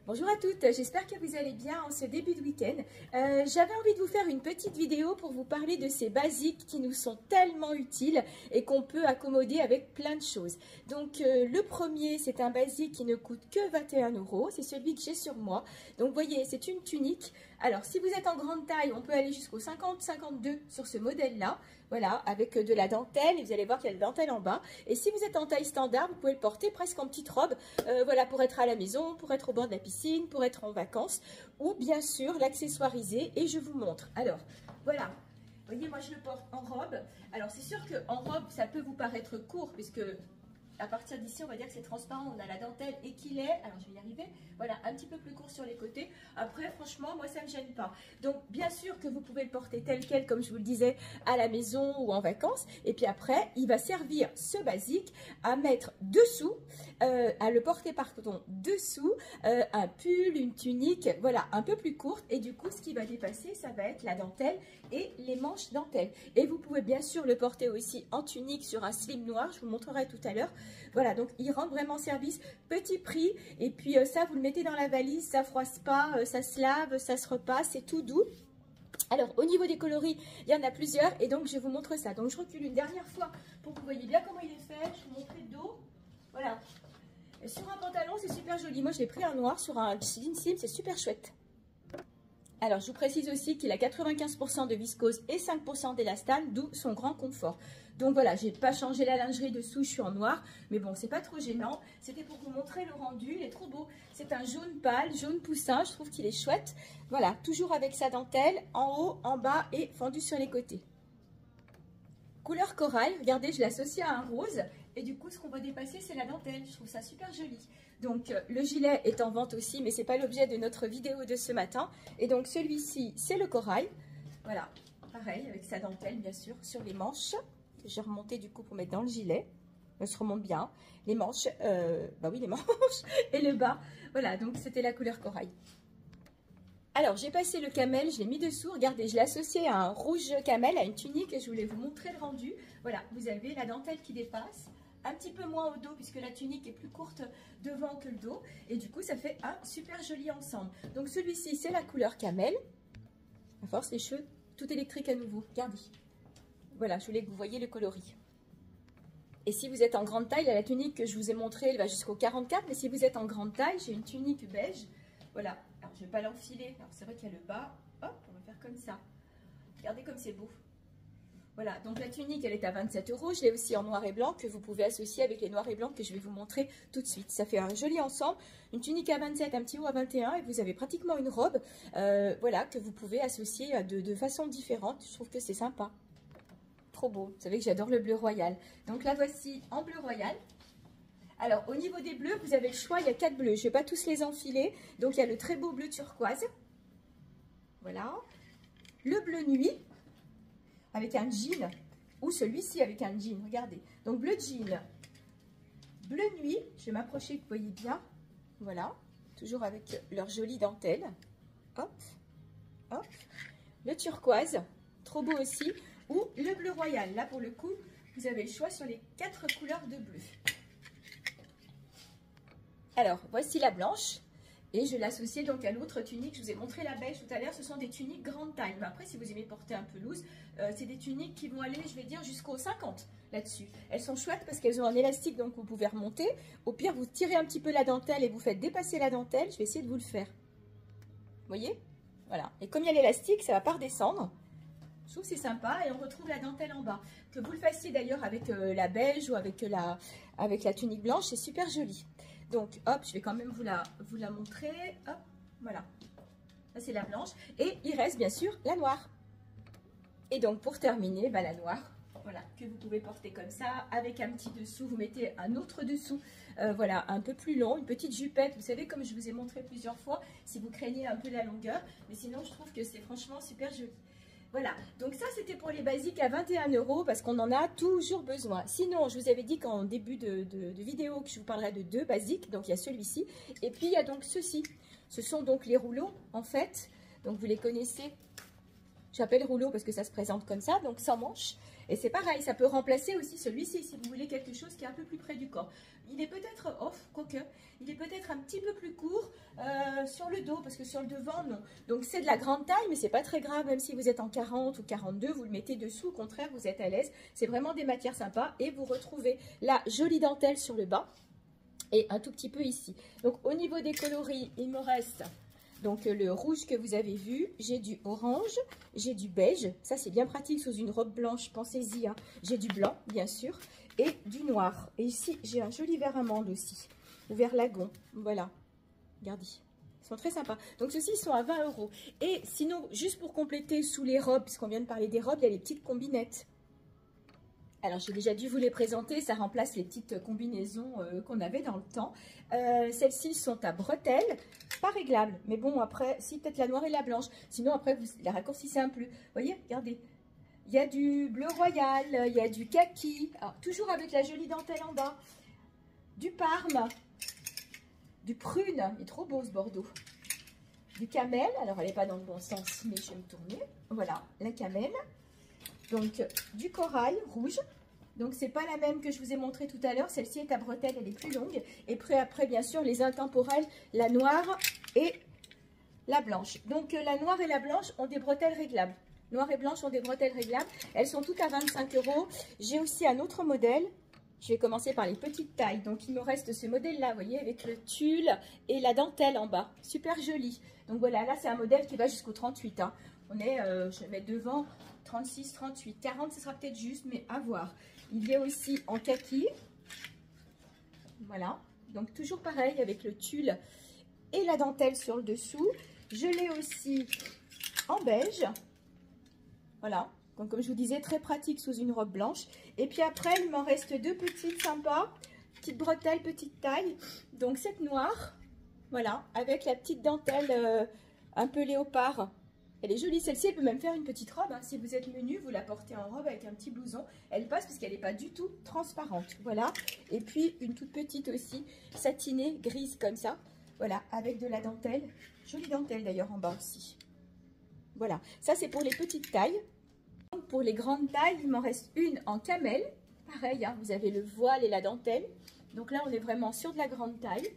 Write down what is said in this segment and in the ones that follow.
Bonjour à toutes, j'espère que vous allez bien en ce début de week-end. J'avais envie de vous faire une petite vidéo pour vous parler de ces basiques qui nous sont tellement utiles et qu'on peut accommoder avec plein de choses. Donc le premier, c'est un basique qui ne coûte que 21 €, c'est celui que j'ai sur moi. Donc vous voyez, c'est une tunique. Alors si vous êtes en grande taille, on peut aller jusqu'au 50-52 sur ce modèle-là. Voilà, avec de la dentelle, et vous allez voir qu'il y a de la dentelle en bas. Et si vous êtes en taille standard, vous pouvez le porter presque en petite robe, voilà, pour être à la maison, pour être au bord de la piscine, pour être en vacances, ou bien sûr l'accessoiriser, et je vous montre. Alors, voilà, vous voyez, moi je le porte en robe. Alors c'est sûr qu'en robe, ça peut vous paraître court, puisque à partir d'ici, on va dire que c'est transparent, on a la dentelle et qu'il est, alors je vais y arriver, voilà, un petit peu plus court sur les côtés. Après, franchement, moi, ça ne me gêne pas. Donc, bien sûr que vous pouvez le porter tel quel, comme je vous le disais, à la maison ou en vacances. Et puis après, il va servir, ce basique, à mettre dessous, à le porter, pardon, dessous, un pull, une tunique, voilà, un peu plus courte. Et du coup, ce qui va dépasser, ça va être la dentelle et les manches dentelle. Et vous pouvez bien sûr le porter aussi en tunique sur un slim noir, je vous montrerai tout à l'heure. Voilà, donc il rend vraiment service, petit prix, et puis ça vous le mettez dans la valise, ça froisse pas, ça se lave, ça se repasse, c'est tout doux. Alors au niveau des coloris, il y en a plusieurs et donc je vous montre ça. Donc je recule une dernière fois pour que vous voyez bien comment il est fait, je vous montre le dos, voilà. Et sur un pantalon c'est super joli, moi je l'ai pris en noir sur un jean slim, c'est super chouette. Alors, je vous précise aussi qu'il a 95% de viscose et 5% d'élastane, d'où son grand confort. Donc voilà, j'ai pas changé la lingerie dessous, je suis en noir, mais bon, c'est pas trop gênant. C'était pour vous montrer le rendu, il est trop beau. C'est un jaune pâle, jaune poussin, je trouve qu'il est chouette. Voilà, toujours avec sa dentelle, en haut, en bas et fendu sur les côtés. Couleur corail, regardez, je l'associe à un rose. Et du coup, ce qu'on va dépasser, c'est la dentelle. Je trouve ça super joli. Donc, le gilet est en vente aussi, mais ce n'est pas l'objet de notre vidéo de ce matin. Et donc, celui-ci, c'est le corail. Voilà, pareil, avec sa dentelle, bien sûr, sur les manches. J'ai remonté du coup pour mettre dans le gilet. Elle se remonte bien. Les manches, bah oui, les manches. Et le bas. Voilà, donc c'était la couleur corail. Alors, j'ai passé le camel, je l'ai mis dessous. Regardez, je l'ai associé à un rouge camel, à une tunique, et je voulais vous montrer le rendu. Voilà, vous avez la dentelle qui dépasse. Un petit peu moins au dos puisque la tunique est plus courte devant que le dos. Et du coup, ça fait un super joli ensemble. Donc celui-ci, c'est la couleur camel. À force, les cheveux, tout électrique à nouveau. Regardez. Voilà, je voulais que vous voyez le coloris. Et si vous êtes en grande taille, la tunique que je vous ai montrée, elle va jusqu'au 44. Mais si vous êtes en grande taille, j'ai une tunique beige. Voilà. Alors, je ne vais pas l'enfiler. Alors, c'est vrai qu'il y a le bas. Hop, on va faire comme ça. Regardez comme c'est beau. Voilà, donc la tunique, elle est à 27 €. Je l'ai aussi en noir et blanc que vous pouvez associer avec les noirs et blancs que je vais vous montrer tout de suite. Ça fait un joli ensemble. Une tunique à 27, un petit haut à 21 et vous avez pratiquement une robe voilà, que vous pouvez associer de façon différente. Je trouve que c'est sympa. Trop beau. Vous savez que j'adore le bleu royal. Donc la voici en bleu royal. Alors, au niveau des bleus, vous avez le choix. Il y a 4 bleus. Je ne vais pas tous les enfiler. Donc, il y a le très beau bleu turquoise. Voilà. Le bleu nuit. Avec un jean, ou celui-ci avec un jean, regardez. Donc bleu jean, bleu nuit, je vais m'approcher, vous voyez bien, voilà, toujours avec leur jolie dentelle, hop, hop, le turquoise, trop beau aussi, ou le bleu royal, là pour le coup, vous avez le choix sur les 4 couleurs de bleu. Alors, voici la blanche. Et je l'associais donc à l'autre tunique. Je vous ai montré la beige tout à l'heure. Ce sont des tuniques grande taille. Mais après, si vous aimez porter un peu loose, c'est des tuniques qui vont aller, je vais dire, jusqu'au 50 là-dessus. Elles sont chouettes parce qu'elles ont un élastique, donc vous pouvez remonter. Au pire, vous tirez un petit peu la dentelle et vous faites dépasser la dentelle. Je vais essayer de vous le faire. Vous voyez? Voilà. Et comme il y a l'élastique, ça ne va pas redescendre. Je trouve que c'est sympa et on retrouve la dentelle en bas. Que vous le fassiez d'ailleurs avec la beige ou avec la tunique blanche, c'est super joli. Donc, hop, je vais quand même vous la montrer. Hop, voilà. Ça, c'est la blanche. Et il reste bien sûr la noire. Et donc, pour terminer, bah, la noire, voilà, que vous pouvez porter comme ça, avec un petit dessous. Vous mettez un autre dessous, voilà, un peu plus long, une petite jupette. Vous savez, comme je vous ai montré plusieurs fois, si vous craignez un peu la longueur. Mais sinon, je trouve que c'est franchement super joli. Voilà, donc ça c'était pour les basiques à 21 € parce qu'on en a toujours besoin. Sinon, je vous avais dit qu'en début de vidéo que je vous parlerai de 2 basiques. Donc il y a celui-ci et puis il y a donc ceux-ci. Ce sont donc les rouleaux en fait. Donc vous les connaissez. J'appelle rouleau parce que ça se présente comme ça, donc sans manche. Et c'est pareil, ça peut remplacer aussi celui-ci si vous voulez quelque chose qui est un peu plus près du corps. Il est peut-être off, quoique, il est peut-être un petit peu plus court, sur le dos, parce que sur le devant, non. Donc c'est de la grande taille, mais c'est pas très grave, même si vous êtes en 40 ou 42, vous le mettez dessous, au contraire, vous êtes à l'aise. C'est vraiment des matières sympas, et vous retrouvez la jolie dentelle sur le bas, et un tout petit peu ici. Donc au niveau des coloris, il me reste donc le rouge que vous avez vu, j'ai du orange, j'ai du beige, ça c'est bien pratique sous une robe blanche, pensez-y, hein. J'ai du blanc bien sûr, et du noir. Et ici j'ai un joli vert amande aussi, ou vert lagon, voilà, regardez. Ils sont très sympas. Donc ceux-ci sont à 20 €. Et sinon, juste pour compléter sous les robes, puisqu'on vient de parler des robes, il y a les petites combinettes. Alors, j'ai déjà dû vous les présenter, ça remplace les petites combinaisons qu'on avait dans le temps. Celles-ci sont à bretelles, pas réglables. Mais bon, après, si peut-être la noire et la blanche. Sinon, après, vous la raccourcissez un peu. Vous voyez, regardez. Il y a du bleu royal, il y a du kaki. Alors, toujours avec la jolie dentelle en bas. Du parme, du prune. Il est trop beau ce bordeaux. Du camel. Alors, elle n'est pas dans le bon sens, mais je vais me tourner. Voilà, la camel. Donc, du corail rouge. Donc, c'est pas la même que je vous ai montré tout à l'heure. Celle-ci est à bretelles, elle est plus longue. Et puis après, bien sûr, les intemporelles, la noire et la blanche. Donc, la noire et la blanche ont des bretelles réglables. Noire et blanche ont des bretelles réglables. Elles sont toutes à 25 €. J'ai aussi un autre modèle. Je vais commencer par les petites tailles. Donc, il me reste ce modèle-là, vous voyez, avec le tulle et la dentelle en bas. Super joli. Donc, voilà, là, c'est un modèle qui va jusqu'au 38. Hein. On est, je vais mettre devant, 36, 38, 40, ce sera peut-être juste, mais à voir. Il y a aussi en kaki. Voilà. Donc, toujours pareil, avec le tulle et la dentelle sur le dessous. Je l'ai aussi en beige. Voilà. Donc, comme je vous disais, très pratique sous une robe blanche. Et puis après, il m'en reste deux petites sympas. Petites bretelles, petite taille. Donc, cette noire, voilà, avec la petite dentelle un peu léopard. Elle est jolie, celle-ci, elle peut même faire une petite robe. Hein. Si vous êtes menu, vous la portez en robe avec un petit blouson. Elle passe parce qu'elle n'est pas du tout transparente. Voilà. Et puis, une toute petite aussi, satinée, grise comme ça. Voilà, avec de la dentelle. Jolie dentelle d'ailleurs en bas aussi. Voilà, ça c'est pour les petites tailles. Pour les grandes tailles, il m'en reste une en camel. Pareil, hein, vous avez le voile et la dentelle. Donc là, on est vraiment sur de la grande taille.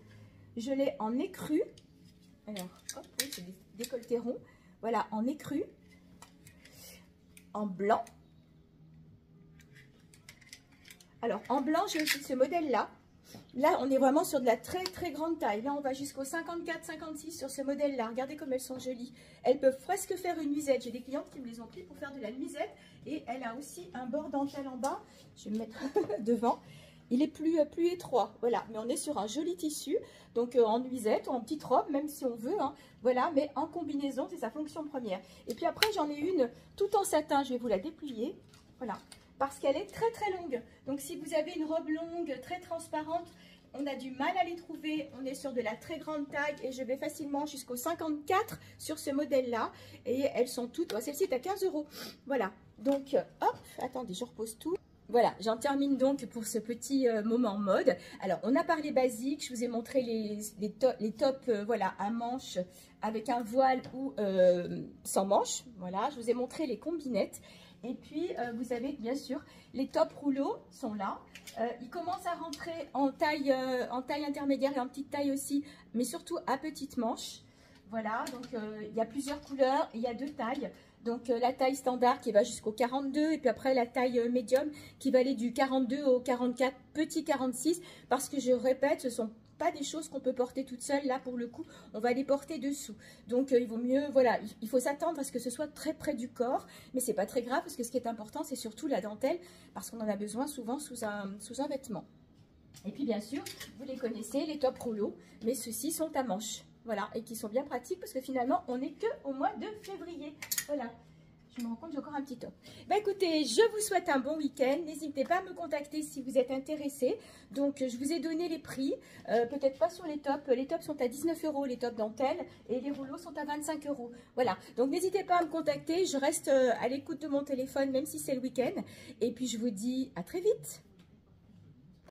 Je l'ai en écru. Alors, hop, oui, c'est des décolletés ronds. Voilà, en écru. En blanc. Alors, en blanc, j'ai aussi ce modèle-là. Là, on est vraiment sur de la très très grande taille. Là, on va jusqu'au 54-56 sur ce modèle-là. Regardez comme elles sont jolies. Elles peuvent presque faire une nuisette. J'ai des clientes qui me les ont pris pour faire de la nuisette. Et elle a aussi un bord dentelle en bas. Je vais me mettre devant. Il est plus étroit. Voilà, mais on est sur un joli tissu. Donc, en nuisette ou en petite robe, même si on veut. Hein. Voilà, mais en combinaison, c'est sa fonction première. Et puis après, j'en ai une tout en satin. Je vais vous la déplier. Voilà. Parce qu'elle est très très longue. Donc si vous avez une robe longue, très transparente, on a du mal à les trouver. On est sur de la très grande taille et je vais facilement jusqu'au 54 sur ce modèle-là. Et elles sont toutes, oh, celle-ci est à 15 €. Voilà, donc hop, attendez, je repose tout. Voilà, j'en termine donc pour ce petit moment mode. Alors, on a parlé basique, je vous ai montré les tops voilà, à manches avec un voile ou sans manches. Voilà, je vous ai montré les combinettes. Et puis, vous avez bien sûr, les tops rouleaux sont là. Ils commencent à rentrer en taille intermédiaire et en petite taille aussi, mais surtout à petite manche. Voilà, donc il y a plusieurs couleurs, il y a deux tailles. Donc la taille standard qui va jusqu'au 42 et puis après la taille médium qui va aller du 42 au 44, petit 46. Parce que je répète, ce sont pas des choses qu'on peut porter toute seule. Là, pour le coup, on va les porter dessous. Donc, il vaut mieux, voilà, il faut s'attendre à ce que ce soit très près du corps. Mais c'est pas très grave parce que ce qui est important, c'est surtout la dentelle parce qu'on en a besoin souvent sous un vêtement. Et puis, bien sûr, vous les connaissez, les tops rouleaux. Mais ceux-ci sont à manches. Voilà, et qui sont bien pratiques parce que finalement, on n'est que au mois de février. Voilà. Je me rends compte, j'ai encore un petit top. Bah écoutez, je vous souhaite un bon week-end. N'hésitez pas à me contacter si vous êtes intéressés. Donc, je vous ai donné les prix. Peut-être pas sur les tops. Les tops sont à 19 €, les tops dentelle. Et les rouleaux sont à 25 €. Voilà. Donc, n'hésitez pas à me contacter. Je reste à l'écoute de mon téléphone, même si c'est le week-end. Et puis, je vous dis à très vite.